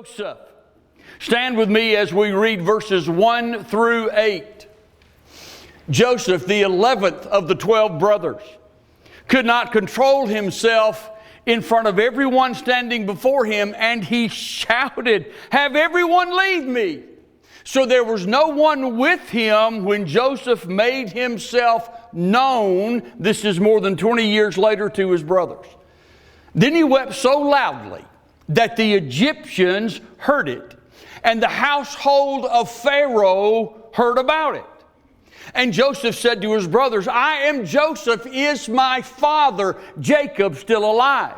Joseph. Stand with me as we read verses 1 through 8. Joseph, the 11th of the 12 brothers, could not control himself in front of everyone standing before him, and he shouted, "Have everyone leave me." So there was no one with him when Joseph made himself known, this is more than 20 years later, to his brothers. Then he wept so loudly that the Egyptians heard it, and the household of Pharaoh heard about it. And Joseph said to his brothers, "I am Joseph. Is my father Jacob still alive?"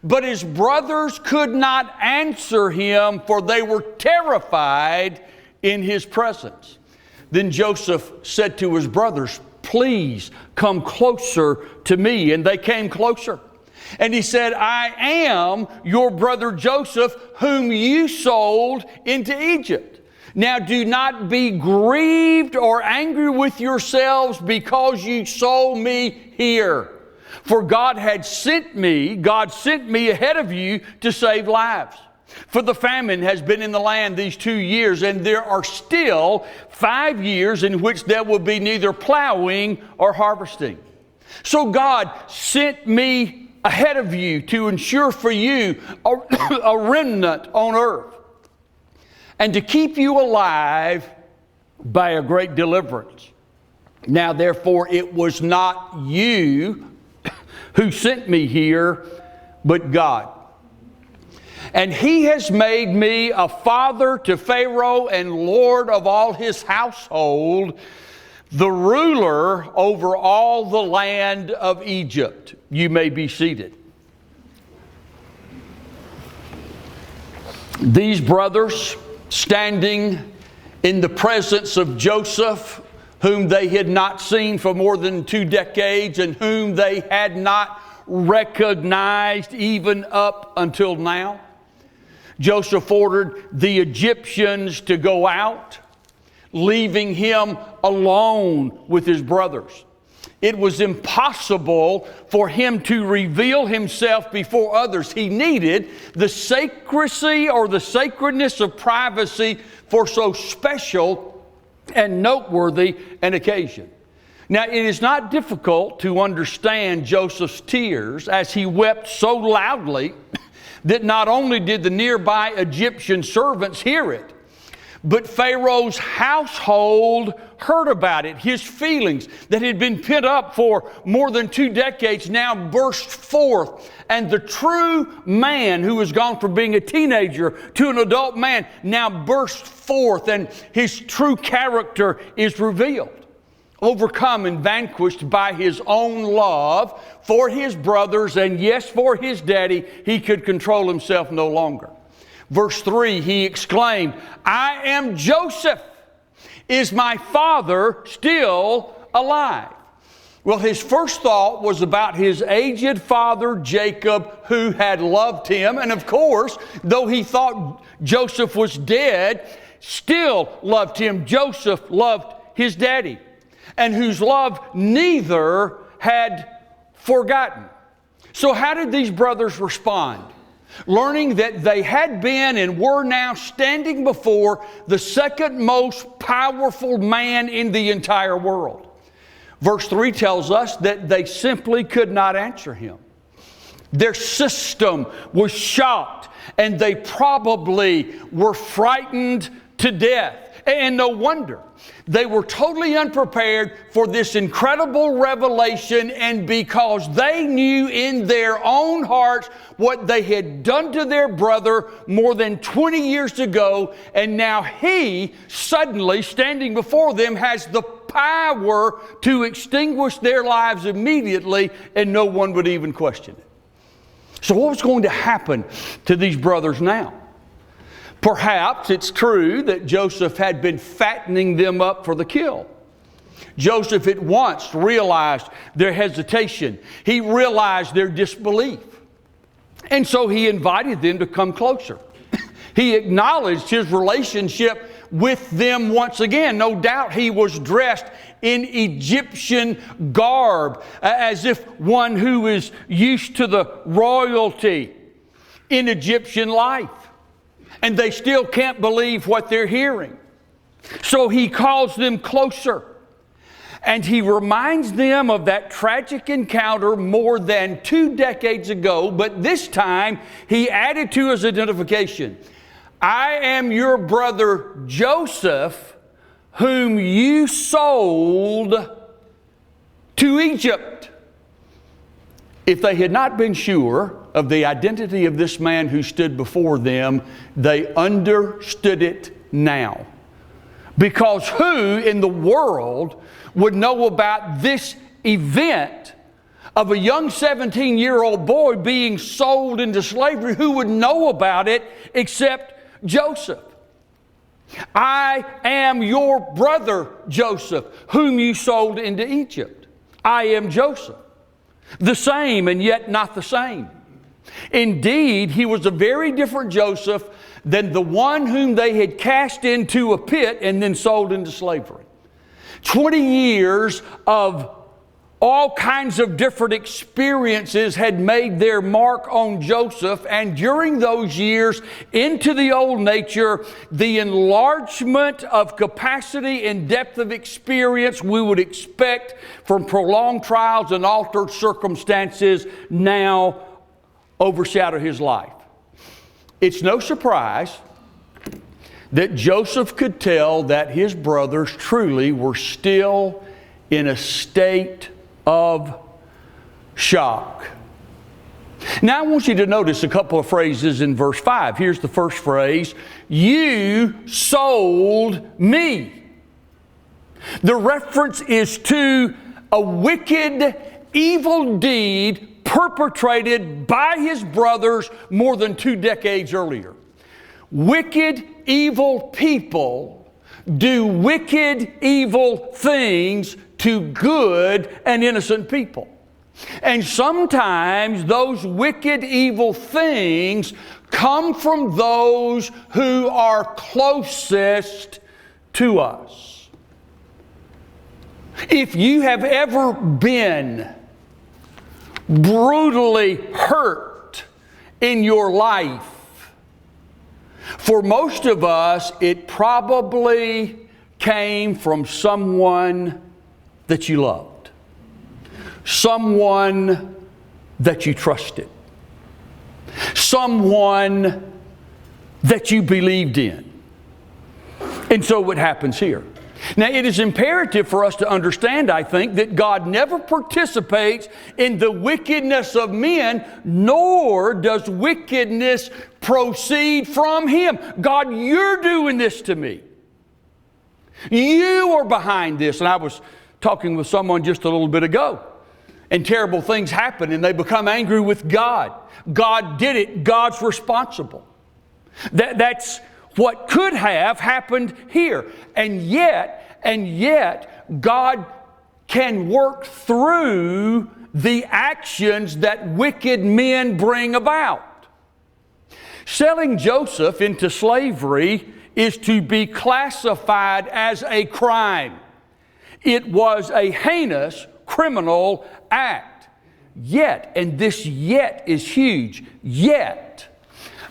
But his brothers could not answer him, for they were terrified in his presence. Then Joseph said to his brothers, "Please come closer to me." And they came closer. And he said, "I am your brother Joseph, whom you sold into Egypt. Now do not be grieved or angry with yourselves because you sold me here. For God sent me ahead of you to save lives. For the famine has been in the land these 2 years, and there are still 5 years in which there will be neither plowing or harvesting. So God sent me ahead of you to ensure for you a remnant on earth, and to keep you alive by a great deliverance. Now therefore it was not you who sent me here, but God. And he has made me a father to Pharaoh and lord of all his household, the ruler over all the land of Egypt." You may be seated. These brothers, standing in the presence of Joseph, whom they had not seen for more than 2 decades and whom they had not recognized even up until now. Joseph ordered the Egyptians to go out, leaving him alone with his brothers. It was impossible for him to reveal himself before others. He needed the secrecy or the sacredness of privacy for so special and noteworthy an occasion. Now, it is not difficult to understand Joseph's tears as he wept so loudly that not only did the nearby Egyptian servants hear it, but Pharaoh's household heard about it. His feelings that had been pent up for more than 2 decades now burst forth. And the true man who has gone from being a teenager to an adult man now burst forth, and his true character is revealed. Overcome and vanquished by his own love for his brothers and yes, for his daddy, he could control himself no longer. Verse 3, he exclaimed, "I am Joseph. Is my father still alive?" Well, his first thought was about his aged father Jacob, who had loved him. And of course, though he thought Joseph was dead, still loved him. Joseph loved his daddy, and whose love neither had forgotten. So how did these brothers respond? Learning that they had been and were now standing before the second most powerful man in the entire world. Verse 3 tells us that they simply could not answer him. Their system was shocked, and they probably were frightened to death. And no wonder. They were totally unprepared for this incredible revelation, and because they knew in their own hearts what they had done to their brother more than 20 years ago, and now he, suddenly standing before them, has the power to extinguish their lives immediately, and no one would even question it. So what was going to happen to these brothers now? Perhaps it's true that Joseph had been fattening them up for the kill. Joseph at once realized their hesitation. He realized their disbelief. And so he invited them to come closer. He acknowledged his relationship with them once again. No doubt he was dressed in Egyptian garb, as if one who is used to the royalty in Egyptian life. and they still can't believe what they're hearing. So he calls them closer, and he reminds them of that tragic encounter more than 2 decades ago, but this time he added to his identification, I am your brother Joseph, whom you sold to Egypt. If they had not been sure of the identity of this man who stood before them, they understood it now. Because who in the world would know about this event of a young 17-year-old boy being sold into slavery? Who would know about it except Joseph? I am your brother Joseph, whom you sold into Egypt. I am Joseph. The same and yet not the same. Indeed, he was a very different Joseph than the one whom they had cast into a pit and then sold into slavery. 20 years of all kinds of different experiences had made their mark on Joseph, and during those years, into the old nature, the enlargement of capacity and depth of experience we would expect from prolonged trials and altered circumstances now overshadow his life. It's no surprise that Joseph could tell that his brothers truly were still in a state of shock. Now I want you to notice a couple of phrases in verse 5. Here's the first phrase, you sold me. The reference is to a wicked, evil deed perpetrated by his brothers more than 2 decades earlier. Wicked, evil people do wicked, evil things to good and innocent people. And sometimes those wicked, evil things come from those who are closest to us. If you have ever been brutally hurt in your life, for most of us, it probably came from someone that you loved, someone that you trusted, someone that you believed in. And so what happens here? Now, it is imperative for us to understand, I think, that God never participates in the wickedness of men, nor does wickedness proceed from Him. God, you're doing this to me. You are behind this. And I was talking with someone just a little bit ago, and terrible things happen, and they become angry with God. God did it. God's responsible. That's what could have happened here. And yet, God can work through the actions that wicked men bring about. Selling Joseph into slavery is to be classified as a crime. It was a heinous criminal act. Yet, and this yet is huge, yet,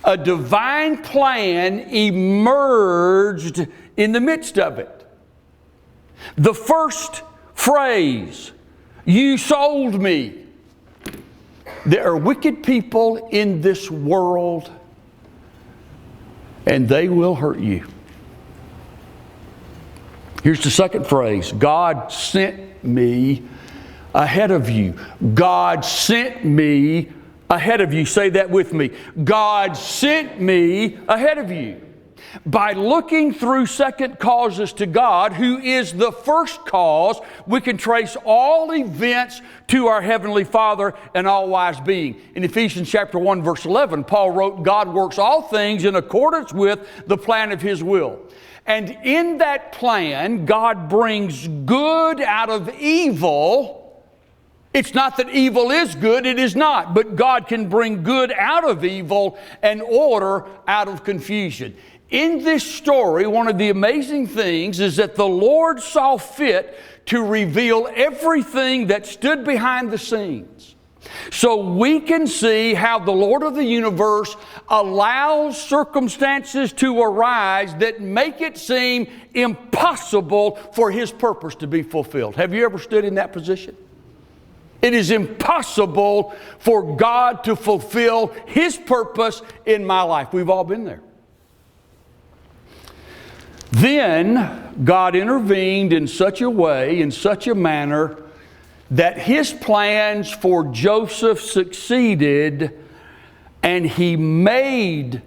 a divine plan emerged in the midst of it. The first phrase, you sold me. There are wicked people in this world, and they will hurt you. Here's the second phrase, God sent me ahead of you. God sent me ahead of you. Say that with me. God sent me ahead of you. By looking through second causes to God, who is the first cause, we can trace all events to our Heavenly Father and all-wise being. In Ephesians chapter 1, verse 11, Paul wrote, God works all things in accordance with the plan of His will. And in that plan, God brings good out of evil. It's not that evil is good, it is not. But God can bring good out of evil and order out of confusion. In this story, one of the amazing things is that the Lord saw fit to reveal everything that stood behind the scenes. So we can see how the Lord of the universe allows circumstances to arise that make it seem impossible for His purpose to be fulfilled. Have you ever stood in that position? It is impossible for God to fulfill His purpose in my life. We've all been there. Then God intervened in such a way, in such a manner, that His plans for Joseph succeeded, and He made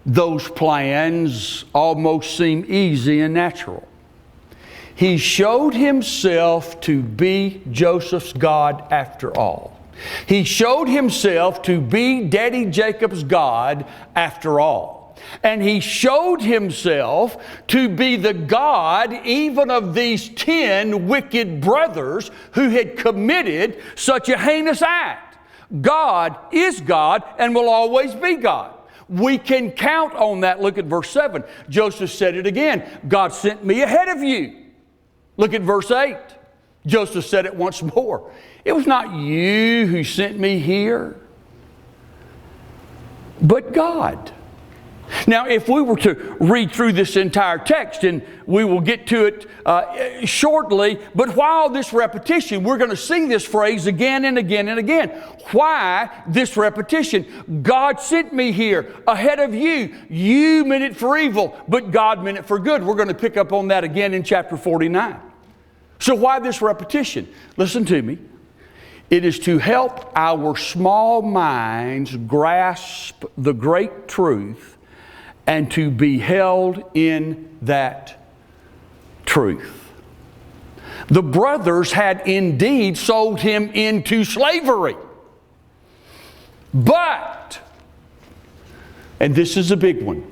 those plans almost seem easy and natural. He showed Himself to be Joseph's God after all. He showed Himself to be Daddy Jacob's God after all. And He showed Himself to be the God even of these 10 wicked brothers who had committed such a heinous act. God is God and will always be God. We can count on that. Look at verse 7. Joseph said it again. God sent me ahead of you. Look at verse 8. Joseph said it once more. It was not you who sent me here, but God. Now, if we were to read through this entire text, and we will get to it shortly, but while this repetition, we're going to see this phrase again and again and again. Why this repetition? God sent me here ahead of you. You meant it for evil, but God meant it for good. We're going to pick up on that again in chapter 49. So why this repetition? Listen to me. It is to help our small minds grasp the great truth and to be held in that truth. The brothers had indeed sold him into slavery. But, and this is a big one,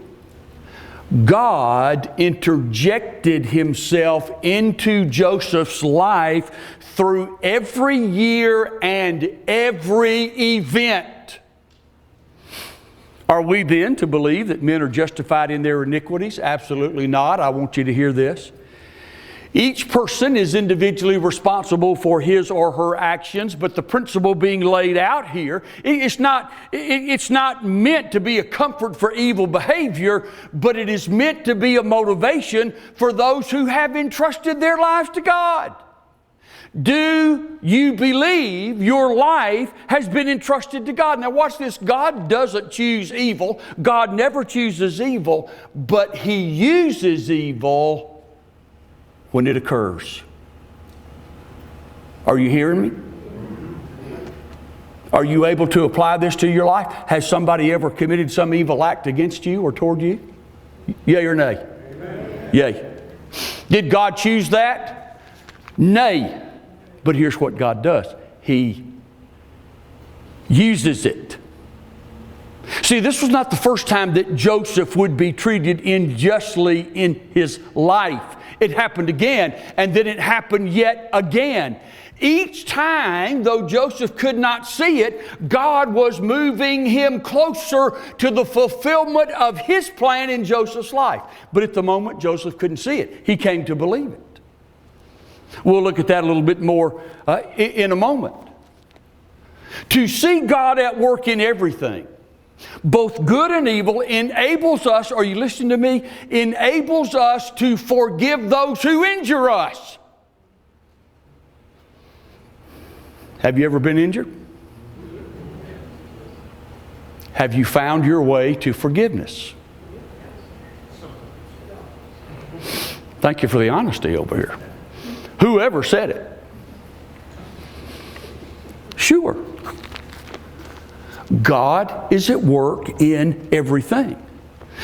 God interjected Himself into Joseph's life through every year and every event. Are we then to believe that men are justified in their iniquities? Absolutely not. I want you to hear this. Each person is individually responsible for his or her actions, but the principle being laid out here, it's not meant to be a comfort for evil behavior, but it is meant to be a motivation for those who have entrusted their lives to God. Do you believe your life has been entrusted to God? Now watch this. God doesn't choose evil. God never chooses evil, but He uses evil when it occurs. Are you hearing me? Are you able to apply this to your life? Has somebody ever committed some evil act against you or toward you? Yea or nay? Amen. Yea. Did God choose that? Nay. But here's what God does. He uses it. See, this was not the first time that Joseph would be treated unjustly in his life. It happened again, and then it happened yet again. Each time, though Joseph could not see it, God was moving him closer to the fulfillment of His plan in Joseph's life. But at the moment, Joseph couldn't see it. He came to believe it. We'll look at that a little bit more in a moment. To see God at work in everything, both good and evil, enables us, are you listening to me? Enables us to forgive those who injure us. Have you ever been injured? Have you found your way to forgiveness? Thank you for the honesty over here. Whoever said it. Sure. God is at work in everything.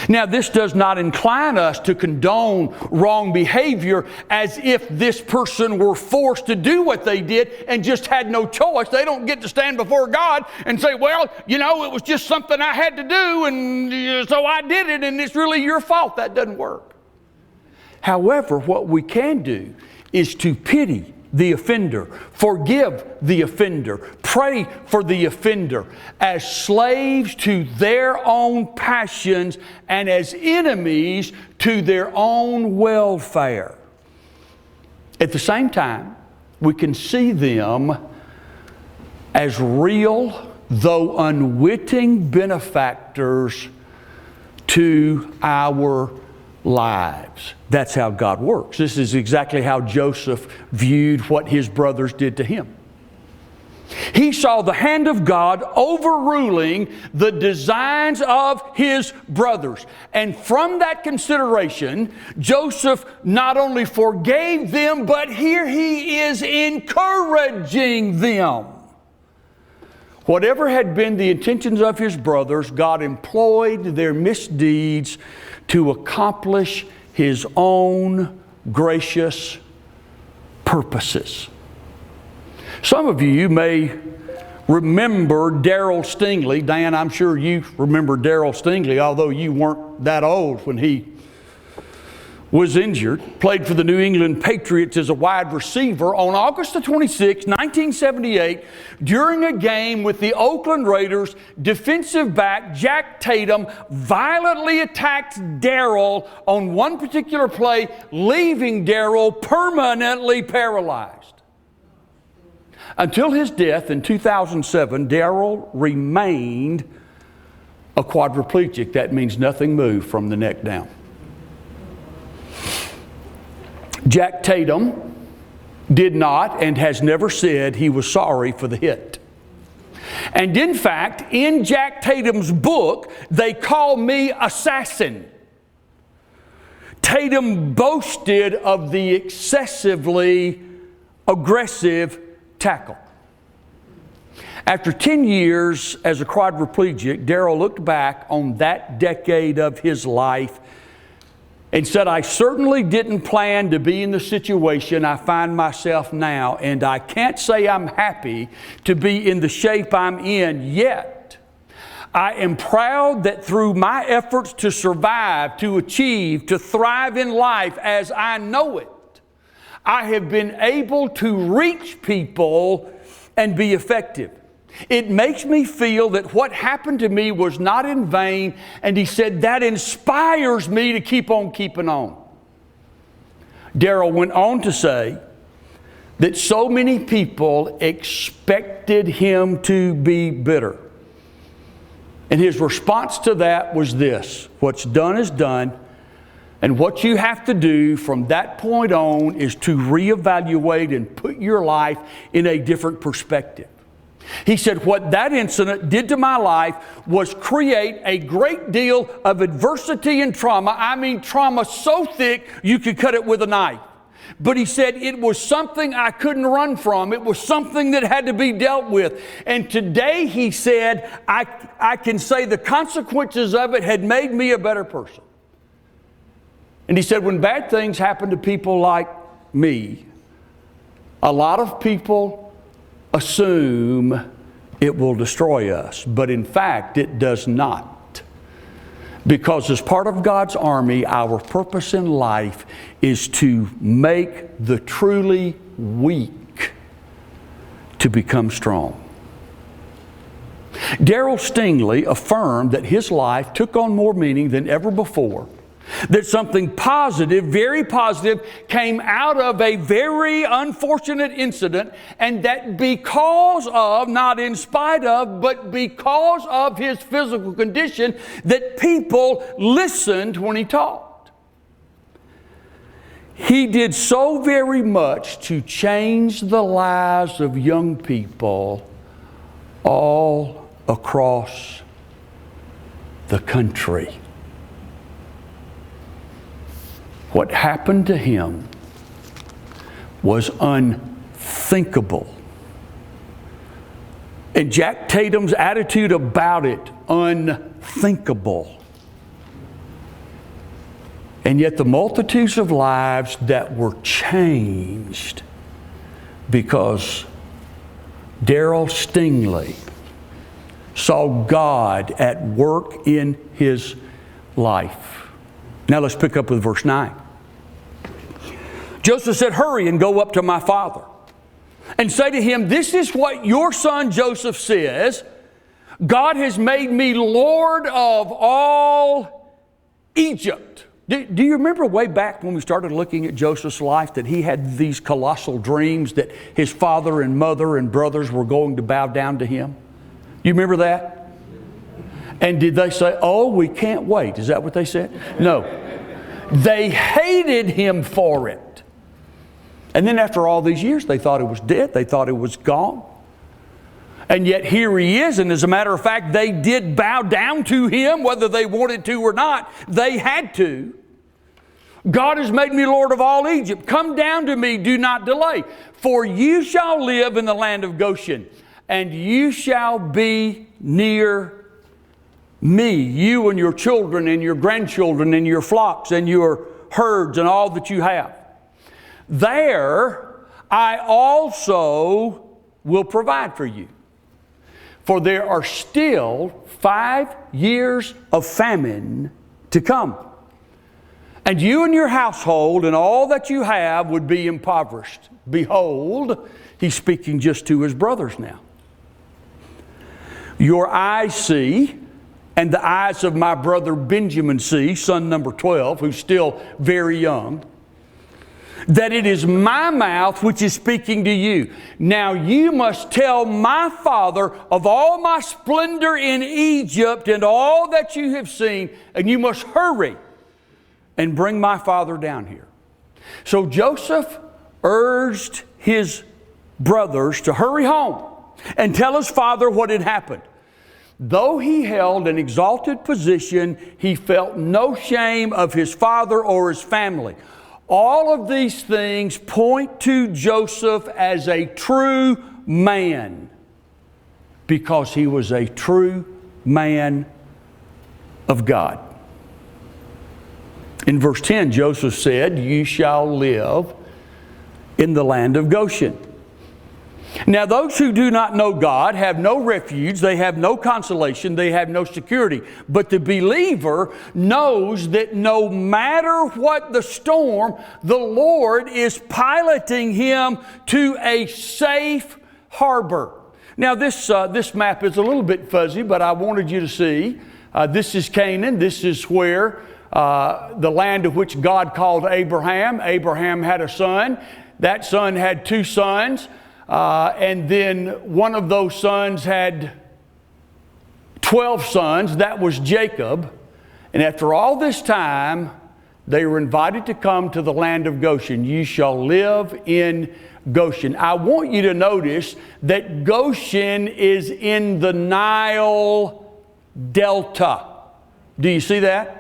Now, this does not incline us to condone wrong behavior as if this person were forced to do what they did and just had no choice. They don't get to stand before God and say, well, you know, it was just something I had to do, and so I did it, and it's really your fault. That doesn't work. However, what we can do is to pity the offender, forgive the offender, pray for the offender as slaves to their own passions and as enemies to their own welfare. At the same time, we can see them as real, though unwitting benefactors to our lives. That's how God works. This is exactly how Joseph viewed what his brothers did to him. He saw the hand of God overruling the designs of his brothers. And from that consideration, Joseph not only forgave them, but here he is encouraging them. Whatever had been the intentions of his brothers, God employed their misdeeds to accomplish his own gracious purposes. Some of you may remember Darrell Stingley. Dan, I'm sure you remember Darrell Stingley, although you weren't that old when he was injured. Played for the New England Patriots as a wide receiver. On August the 26th, 1978, during a game with the Oakland Raiders, defensive back Jack Tatum violently attacked Darrell on one particular play, leaving Darrell permanently paralyzed. Until his death in 2007, Darrell remained a quadriplegic. That means nothing moved from the neck down. Jack Tatum did not and has never said he was sorry for the hit. And in fact, in Jack Tatum's book, they call me assassin. Tatum boasted of the excessively aggressive tackle. After 10 years as a quadriplegic, Darrell looked back on that decade of his life and said, I certainly didn't plan to be in the situation I find myself now, and I can't say I'm happy to be in the shape I'm in yet. I am proud that through my efforts to survive, to achieve, to thrive in life as I know it, I have been able to reach people and be effective. It makes me feel that what happened to me was not in vain, and he said that inspires me to keep on keeping on. Darrell went on to say that so many people expected him to be bitter. And his response to that was this: what's done is done. And what you have to do from that point on is to reevaluate and put your life in a different perspective. He said, what that incident did to my life was create a great deal of adversity and trauma. I mean, trauma so thick you could cut it with a knife. But he said it was something I couldn't run from. It was something that had to be dealt with. And today, he said, I can say the consequences of it had made me a better person. And he said, when bad things happen to people like me, a lot of people assume it will destroy us. But in fact, it does not. Because as part of God's army, our purpose in life is to make the truly weak to become strong. Darrell Stingley affirmed that his life took on more meaning than ever before. That something positive, very positive, came out of a very unfortunate incident, and that because of, not in spite of, but because of his physical condition, that people listened when he talked. He did so very much to change the lives of young people all across the country. What happened to him was unthinkable. And Jack Tatum's attitude about it, unthinkable. And yet the multitudes of lives that were changed because Darrell Stingley saw God at work in his life. Now let's pick up with verse 9. Joseph said, hurry and go up to my father and say to him, this is what your son Joseph says, God has made me Lord of all Egypt. Do you remember way back when we started looking at Joseph's life that he had these colossal dreams that his father and mother and brothers were going to bow down to him? You remember that? And did they say, oh, we can't wait? Is that what they said? No. They hated him for it. And then after all these years, they thought it was dead. They thought it was gone. And yet here he is. And as a matter of fact, they did bow down to him, whether they wanted to or not. They had to. God has made me Lord of all Egypt. Come down to me, do not delay. For you shall live in the land of Goshen, and you shall be near me, you and your children and your grandchildren and your flocks and your herds and all that you have. There I also will provide for you. For there are still 5 years of famine to come. And you and your household and all that you have would be impoverished. Behold, he's speaking just to his brothers now. Your eyes see, and the eyes of my brother Benjamin see, son number 12, who's still very young, that it is my mouth which is speaking to you. Now you must tell my father of all my splendor in Egypt and all that you have seen, and you must hurry and bring my father down here. So Joseph urged his brothers to hurry home and tell his father what had happened. Though he held an exalted position, he felt no shame of his father or his family. All of these things point to Joseph as a true man, because he was a true man of God. In verse 10, Joseph said, you shall live in the land of Goshen. Now those who do not know God have no refuge, they have no consolation, they have no security. But the believer knows that no matter what the storm, the Lord is piloting him to a safe harbor. Now this map is a little bit fuzzy, but I wanted you to see. This is Canaan. This is where the land of which God called Abraham. Abraham had a son. That son had 2 sons. And then one of those sons had 12 sons. That was Jacob. And after all this time, they were invited to come to the land of Goshen. You shall live in Goshen. I want you to notice that Goshen is in the Nile Delta. Do you see that?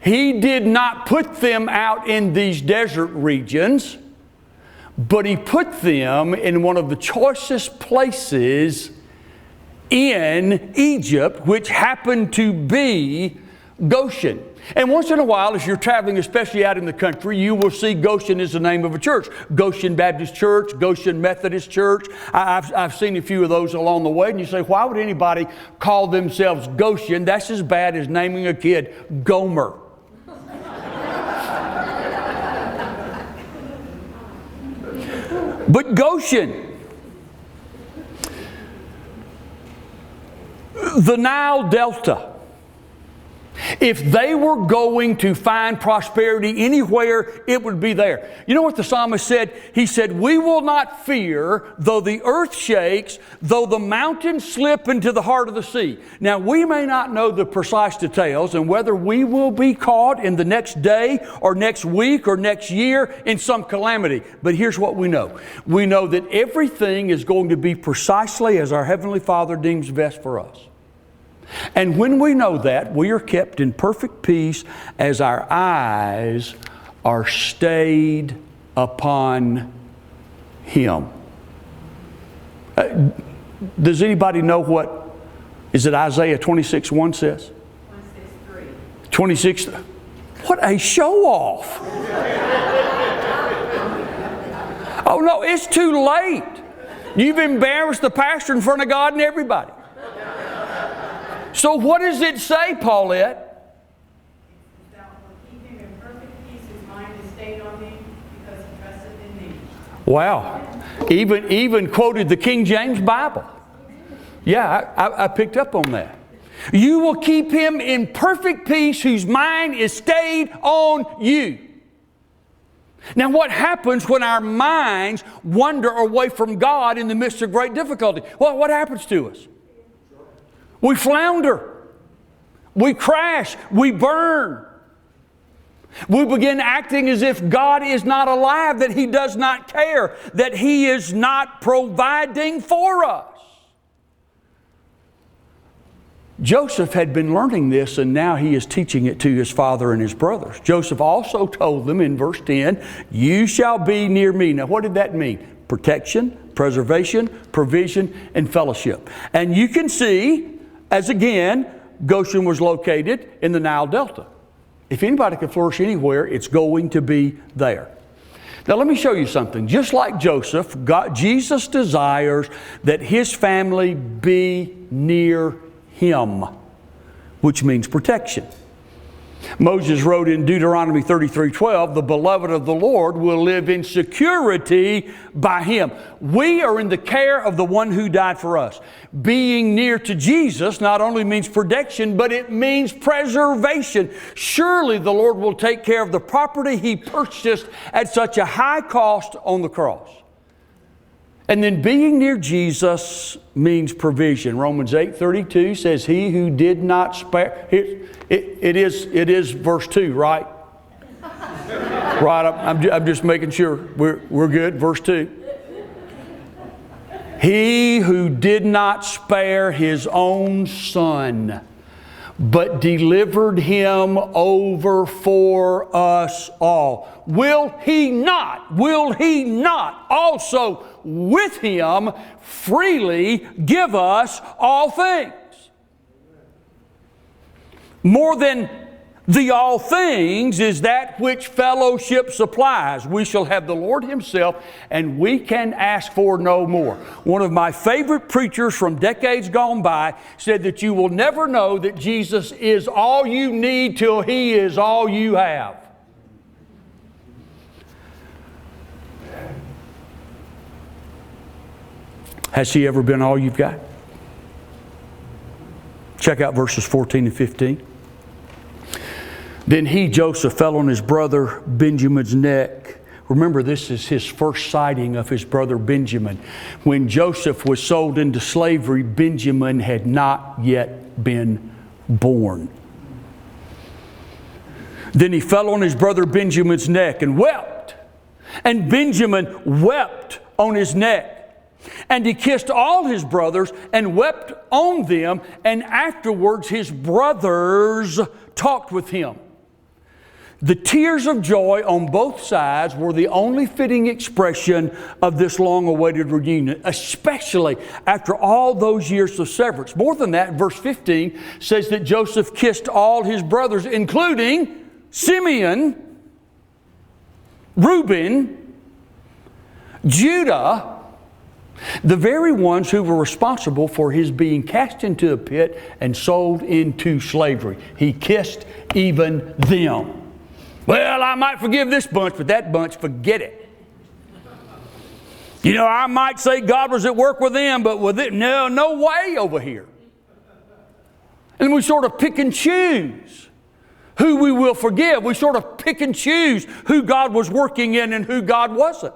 He did not put them out in these desert regions, but he put them in one of the choicest places in Egypt, which happened to be Goshen. And once in a while, as you're traveling, especially out in the country, you will see Goshen is the name of a church. Goshen Baptist Church, Goshen Methodist Church. I've seen a few of those along the way. And you say, why would anybody call themselves Goshen? That's as bad as naming a kid Gomer. But Goshen, the Nile Delta, if they were going to find prosperity anywhere, it would be there. You know what the psalmist said? He said, we will not fear though the earth shakes, though the mountains slip into the heart of the sea. Now, we may not know the precise details and whether we will be caught in the next day or next week or next year in some calamity. But here's what we know. We know that everything is going to be precisely as our Heavenly Father deems best for us. And when we know that, we are kept in perfect peace as our eyes are stayed upon Him. Does anybody know what, is it Isaiah 26:1 says? 26:3. 26. What a show off. Oh no, it's too late. You've embarrassed the pastor in front of God and everybody. So what does it say, Paulette? Thou wilt keep him in perfect peace, whose mind is stayed on thee, because he trusteth in thee. Wow. Even quoted the King James Bible. Yeah, I picked up on that. You will keep him in perfect peace whose mind is stayed on you. Now, what happens when our minds wander away from God in the midst of great difficulty? Well, what happens to us? We flounder. We crash. We burn. We begin acting as if God is not alive, that He does not care, that He is not providing for us. Joseph had been learning this, and now he is teaching it to his father and his brothers. Joseph also told them in verse 10, "You shall be near me." Now, what did that mean? Protection, preservation, provision, and fellowship. And you can see, as again, Goshen was located in the Nile Delta. If anybody can flourish anywhere, it's going to be there. Now, let me show you something. Just like Joseph, Jesus desires that his family be near him, which means protection. Moses wrote in Deuteronomy 33:12, "The beloved of the Lord will live in security by him." We are in the care of the one who died for us. Being near to Jesus not only means protection, but it means preservation. Surely the Lord will take care of the property He purchased at such a high cost on the cross. And then being near Jesus means provision. Romans 8:32 says, "He who did not spare..." It is verse 2, right? Right, I'm just making sure we're good. Verse 2. "He who did not spare His own Son, but delivered Him over for us all, will He not also with Him freely give us all things?" More than the all things is that which fellowship supplies. We shall have the Lord Himself, and we can ask for no more. One of my favorite preachers from decades gone by said that you will never know that Jesus is all you need till He is all you have. Has He ever been all you've got? Check out verses 14 and 15. "Then he, Joseph, fell on his brother Benjamin's neck." Remember, this is his first sighting of his brother Benjamin. When Joseph was sold into slavery, Benjamin had not yet been born. "Then he fell on his brother Benjamin's neck and wept. And Benjamin wept on his neck. And he kissed all his brothers and wept on them. And afterwards his brothers talked with him." The tears of joy on both sides were the only fitting expression of this long-awaited reunion, especially after all those years of severance. More than that, verse 15 says that Joseph kissed all his brothers, including Simeon, Reuben, Judah, the very ones who were responsible for his being cast into a pit and sold into slavery. He kissed even them. Well, I might forgive this bunch, but that bunch, forget it. You know, I might say God was at work with them, but with it, no way over here. And we sort of pick and choose who we will forgive. We sort of pick and choose who God was working in and who God wasn't.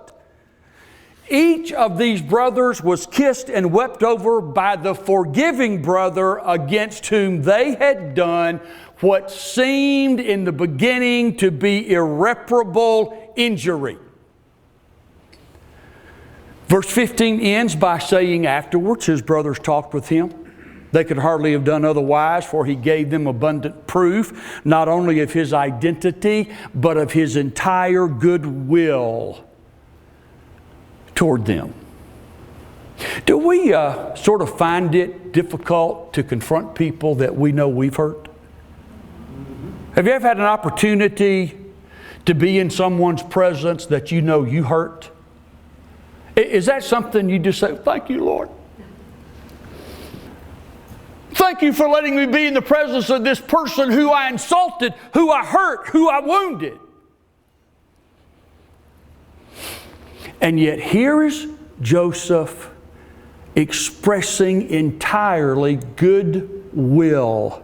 Each of these brothers was kissed and wept over by the forgiving brother against whom they had done what seemed in the beginning to be irreparable injury. Verse 15 ends by saying, "Afterwards his brothers talked with him. They could hardly have done otherwise, for he gave them abundant proof, not only of his identity, but of his entire goodwill toward them." Do we sort of find it difficult to confront people that we know we've hurt? Have you ever had an opportunity to be in someone's presence that you know you hurt? Is that something you just say, "Thank you, Lord. Thank you for letting me be in the presence of this person who I insulted, who I hurt, who I wounded"? And yet here is Joseph expressing entirely good will,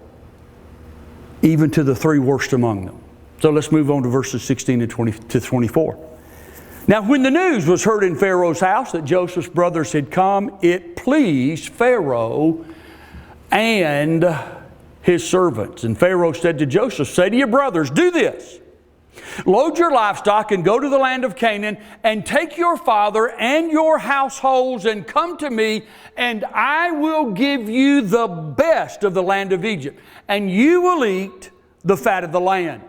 even to the three worst among them. So let's move on to verses 16 and 20 to 24. Now when the news was heard in Pharaoh's house that Joseph's brothers had come, it pleased Pharaoh and his servants. And Pharaoh said to Joseph, say to your brothers, do this. Load your livestock and go to the land of Canaan and take your father and your households and come to me, and I will give you the best of the land of Egypt, and you will eat the fat of the land.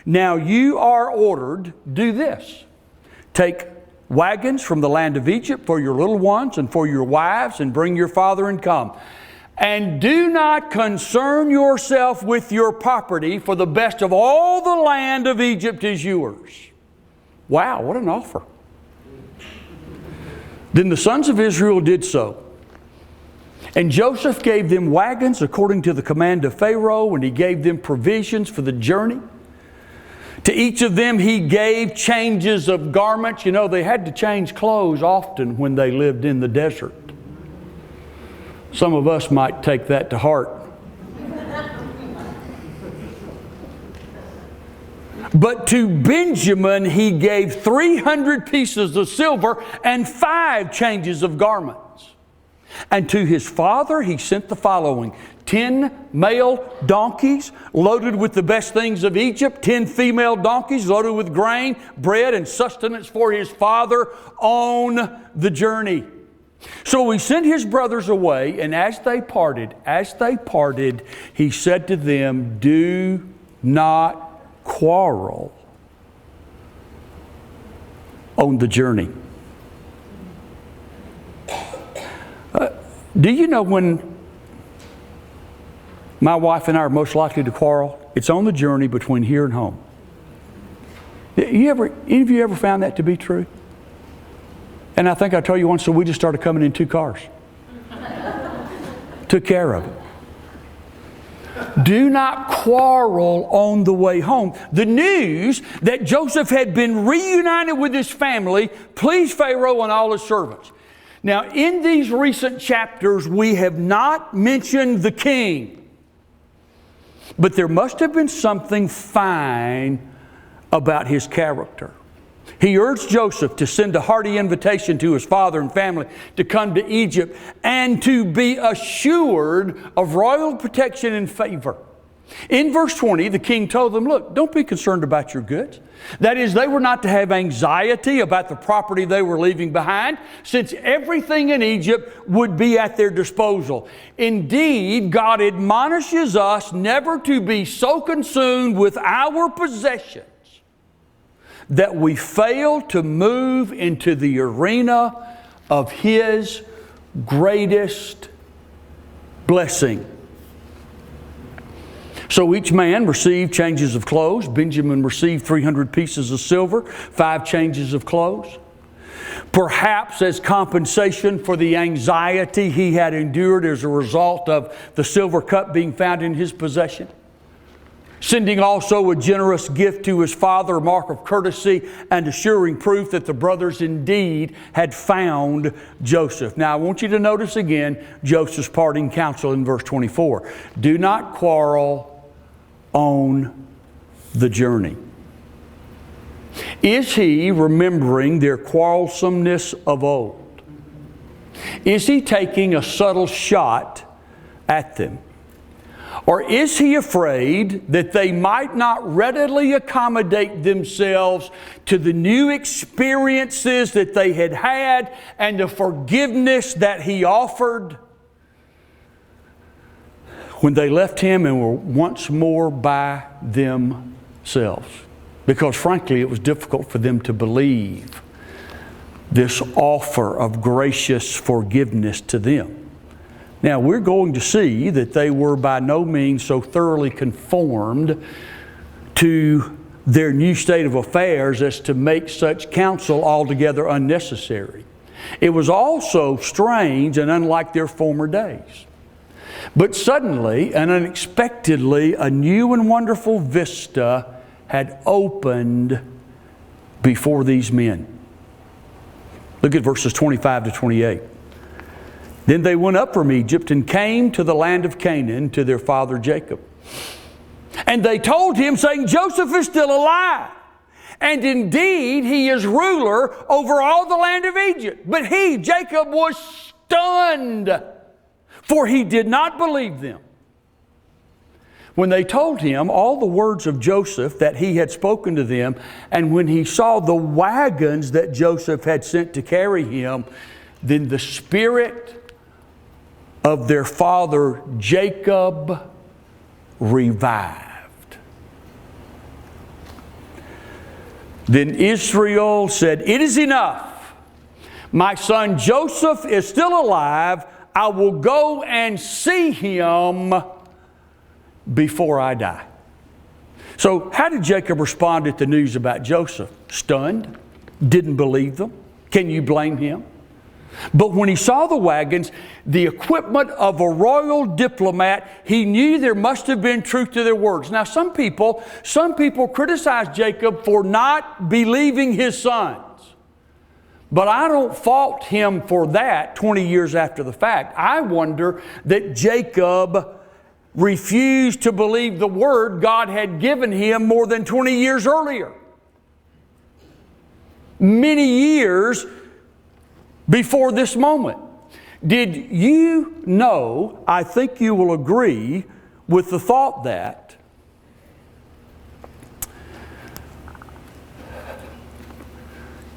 Now you are ordered, do this. Take wagons from the land of Egypt for your little ones and for your wives, and bring your father and come. And do not concern yourself with your property, for the best of all the land of Egypt is yours. Wow, what an offer. Then the sons of Israel did so. And Joseph gave them wagons according to the command of Pharaoh, and he gave them provisions for the journey. To each of them he gave changes of garments. You know, they had to change clothes often when they lived in the desert. Some of us might take that to heart. But to Benjamin he gave 300 pieces of silver and 5 changes of garments. And to his father he sent the following: 10 male donkeys loaded with the best things of Egypt, 10 female donkeys loaded with grain, bread, and sustenance for his father on the journey. So he sent his brothers away, and as they parted, he said to them, do not quarrel on the journey. Do you know when my wife and I are most likely to quarrel? It's on the journey between here and home. Any of you ever found that to be true? And I think I told you once, so we just started coming in 2 cars. Took care of it. Do not quarrel on the way home. The news that Joseph had been reunited with his family pleased Pharaoh and all his servants. Now, in these recent chapters, we have not mentioned the king. But there must have been something fine about his character. He urged Joseph to send a hearty invitation to his father and family to come to Egypt and to be assured of royal protection and favor. In verse 20, the king told them, look, don't be concerned about your goods. That is, they were not to have anxiety about the property they were leaving behind, since everything in Egypt would be at their disposal. Indeed, God admonishes us never to be so consumed with our possessions that we fail to move into the arena of His greatest blessing. So each man received changes of clothes. Benjamin received 300 pieces of silver, 5 changes of clothes. Perhaps as compensation for the anxiety he had endured as a result of the silver cup being found in his possession. Sending also a generous gift to his father, a mark of courtesy and assuring proof that the brothers indeed had found Joseph. Now I want you to notice again Joseph's parting counsel in verse 24. Do not quarrel on the journey. Is he remembering their quarrelsomeness of old? Is he taking a subtle shot at them? Or is he afraid that they might not readily accommodate themselves to the new experiences that they had had and the forgiveness that he offered when they left him and were once more by themselves? Because frankly, it was difficult for them to believe this offer of gracious forgiveness to them. Now, we're going to see that they were by no means so thoroughly conformed to their new state of affairs as to make such counsel altogether unnecessary. It was also strange and unlike their former days. But suddenly and unexpectedly, a new and wonderful vista had opened before these men. Look at verses 25 to 28. Then they went up from Egypt and came to the land of Canaan to their father Jacob. And they told him, saying, Joseph is still alive. And indeed, he is ruler over all the land of Egypt. But he, Jacob, was stunned, for he did not believe them. When they told him all the words of Joseph that he had spoken to them, and when he saw the wagons that Joseph had sent to carry him, then the spirit of their father Jacob revived. Then Israel said, it is enough. My son Joseph is still alive. I will go and see him before I die. So how did Jacob respond at the news about Joseph? Stunned? Didn't believe them? Can you blame him? But when he saw the wagons, the equipment of a royal diplomat, he knew there must have been truth to their words. Now some people criticize Jacob for not believing his sons. But I don't fault him for that 20 years after the fact. I wonder that Jacob refused to believe the word God had given him more than 20 years earlier. Many years before this moment. Did you know, I think you will agree with the thought that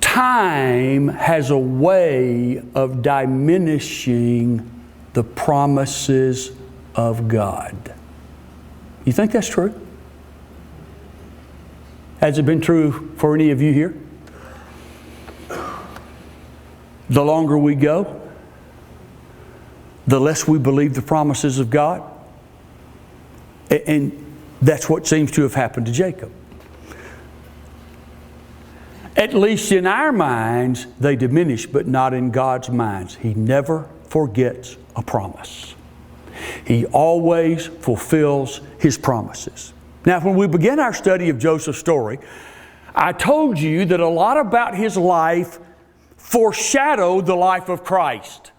time has a way of diminishing the promises of God. You think that's true? Has it been true for any of you here? The longer we go, the less we believe the promises of God. And that's what seems to have happened to Jacob. At least in our minds, they diminish, but not in God's minds. He never forgets a promise. He always fulfills His promises. Now, when we begin our study of Joseph's story, I told you that a lot about his life foreshadowed the life of Christ.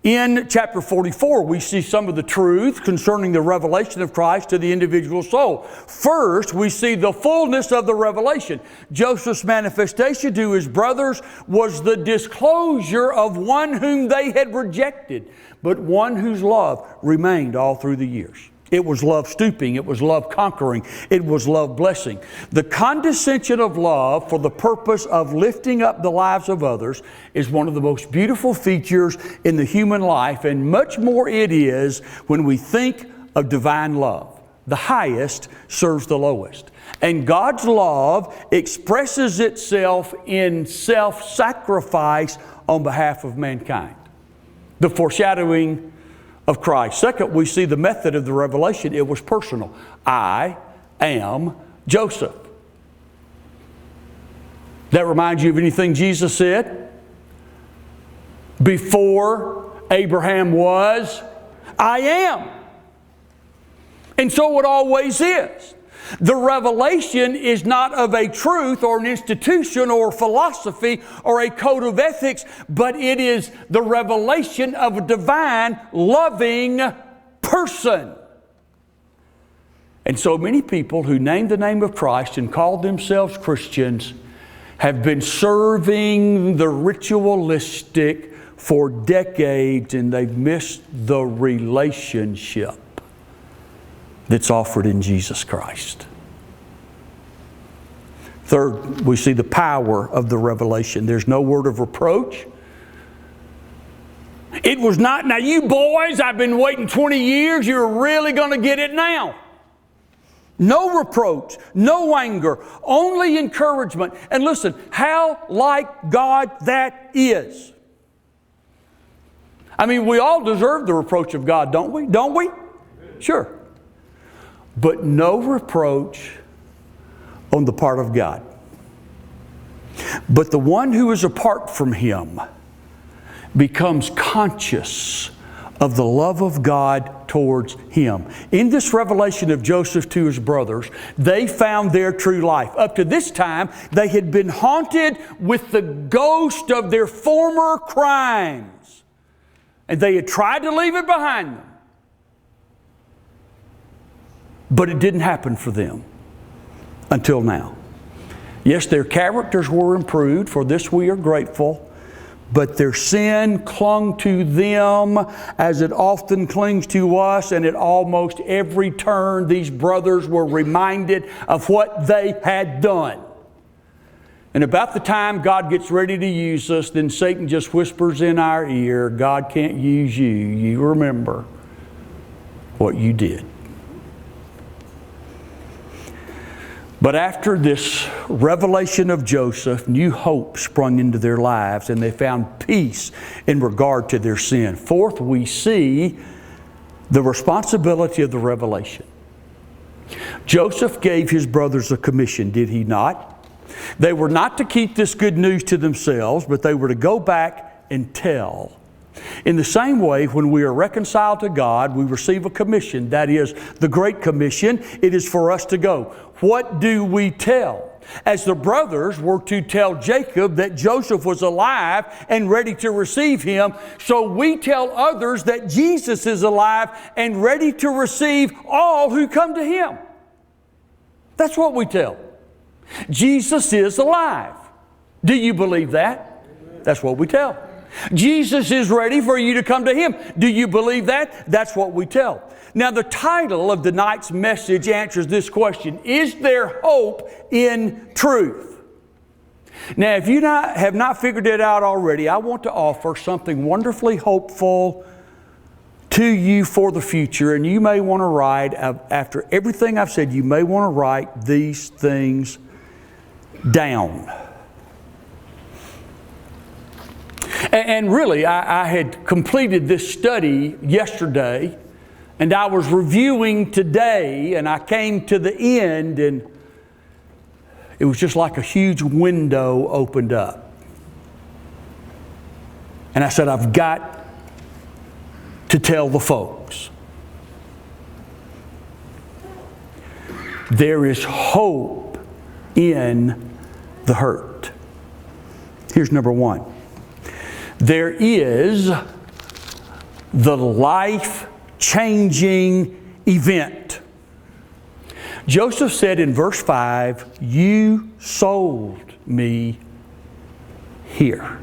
In chapter 44, we see some of the truth concerning the revelation of Christ to the individual soul. First, we see the fullness of the revelation. Joseph's manifestation to his brothers was the disclosure of one whom they had rejected, but one whose love remained all through the years. It was love stooping. It was love conquering. It was love blessing. The condescension of love for the purpose of lifting up the lives of others is one of the most beautiful features in the human life, and much more it is when we think of divine love. The highest serves the lowest. And God's love expresses itself in self-sacrifice on behalf of mankind. The foreshadowing of Christ. Second, we see the method of the revelation. It was personal. I am Joseph. That reminds you of anything Jesus said? Before Abraham was, I am. And so it always is. The revelation is not of a truth or an institution or philosophy or a code of ethics, but it is the revelation of a divine, loving person. And so many people who name the name of Christ and call themselves Christians have been serving the ritualistic for decades, and they've missed the relationship that's offered in Jesus Christ. Third, we see the power of the revelation. There's no word of reproach. It was not, now you boys, I've been waiting 20 years, you're really going to get it now. No reproach, no anger, only encouragement. And listen, how like God that is. I mean, we all deserve the reproach of God, don't we? Don't we? Sure. But no reproach on the part of God. But the one who is apart from Him becomes conscious of the love of God towards him. In this revelation of Joseph to his brothers, they found their true life. Up to this time, they had been haunted with the ghost of their former crimes. And they had tried to leave it behind them. But it didn't happen for them until now. Yes, their characters were improved, for this we are grateful, but their sin clung to them as it often clings to us, and at almost every turn these brothers were reminded of what they had done. And about the time God gets ready to use us, then Satan just whispers in our ear, God can't use you. You remember what you did. But after this revelation of Joseph, new hope sprung into their lives, and they found peace in regard to their sin. Fourth, we see the responsibility of the revelation. Joseph gave his brothers a commission, did he not? They were not to keep this good news to themselves, but they were to go back and tell. In the same way, when we are reconciled to God, we receive a commission. That is the Great Commission. It is for us to go. What do we tell? As the brothers were to tell Jacob that Joseph was alive and ready to receive him, so we tell others that Jesus is alive and ready to receive all who come to him. That's what we tell. Jesus is alive. Do you believe that? That's what we tell. Jesus is ready for you to come to him. Do you believe that? That's what we tell. Now, the title of tonight's message answers this question: is there hope in truth? Now, if you have not figured it out already, I want to offer something wonderfully hopeful to you for the future. And you may want to write, after everything I've said, you may want to write these things down. And really, I had completed this study yesterday, and I was reviewing today, and I came to the end, and it was just like a huge window opened up. And I said, I've got to tell the folks. There is hope in the hurt. Here's number one. There is the life-changing event. Joseph said in verse 5, you sold me here.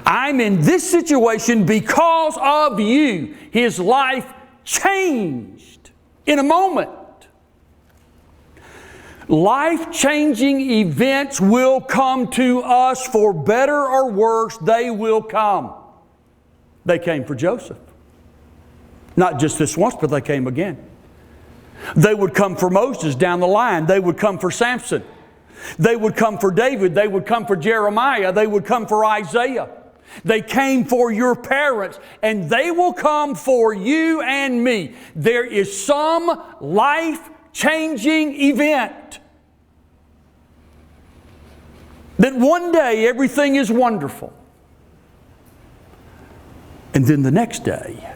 I'm in this situation because of you. His life changed in a moment. Life-changing events will come to us, for better or worse, they will come. They came for Joseph. Not just this once, but they came again. They would come for Moses down the line. They would come for Samson. They would come for David. They would come for Jeremiah. They would come for Isaiah. They came for your parents, and they will come for you and me. There is some life-changing event that one day everything is wonderful, and then the next day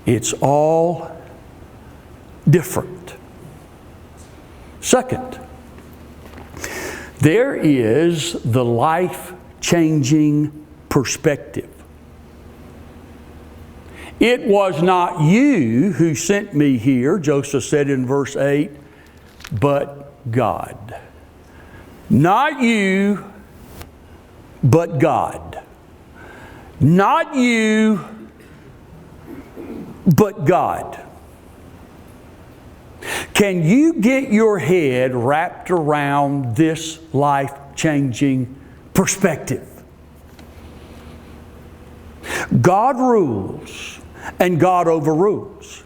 it's all different. Second, there is the life-changing perspective. It was not you who sent me here, Joseph said in verse 8, but God. Not you, but God. Not you, but God. Can you get your head wrapped around this life-changing perspective? God rules and God overrules.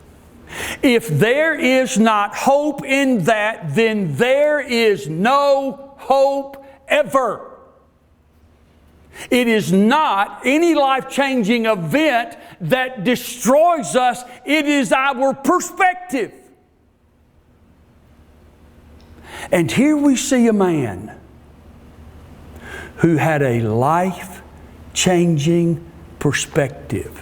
If there is not hope in that, then there is no hope ever. It is not any life-changing event that destroys us. It is our perspective. And here we see a man who had a life-changing perspective.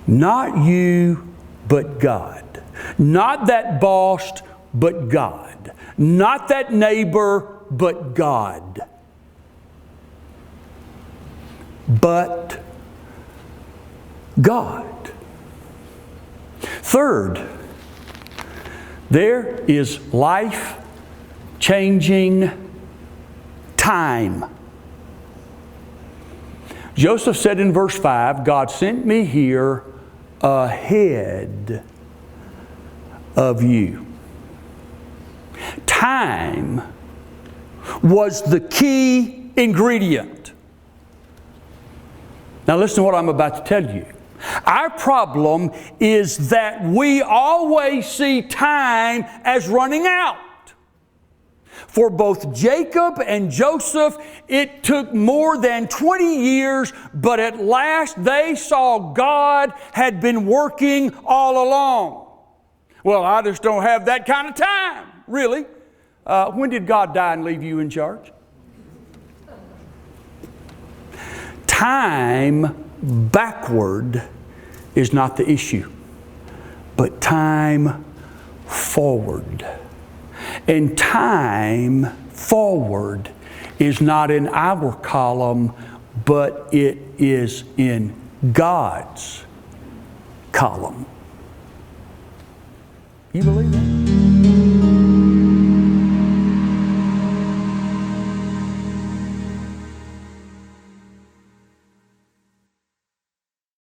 Not you, but God. Not that boss, but God. Not that neighbor, but God. but God. Third, there is life-changing time. Joseph said in verse 5, God sent me here ahead of you. Time was the key ingredient. Now listen to what I'm about to tell you. Our problem is that we always see time as running out. For both Jacob and Joseph, it took more than 20 years, but at last they saw God had been working all along. Well, I just don't have that kind of time, really. When did God die and leave you in charge? Time backward is not the issue, but time forward. And time forward is not in our column, but it is in God's column. You believe that?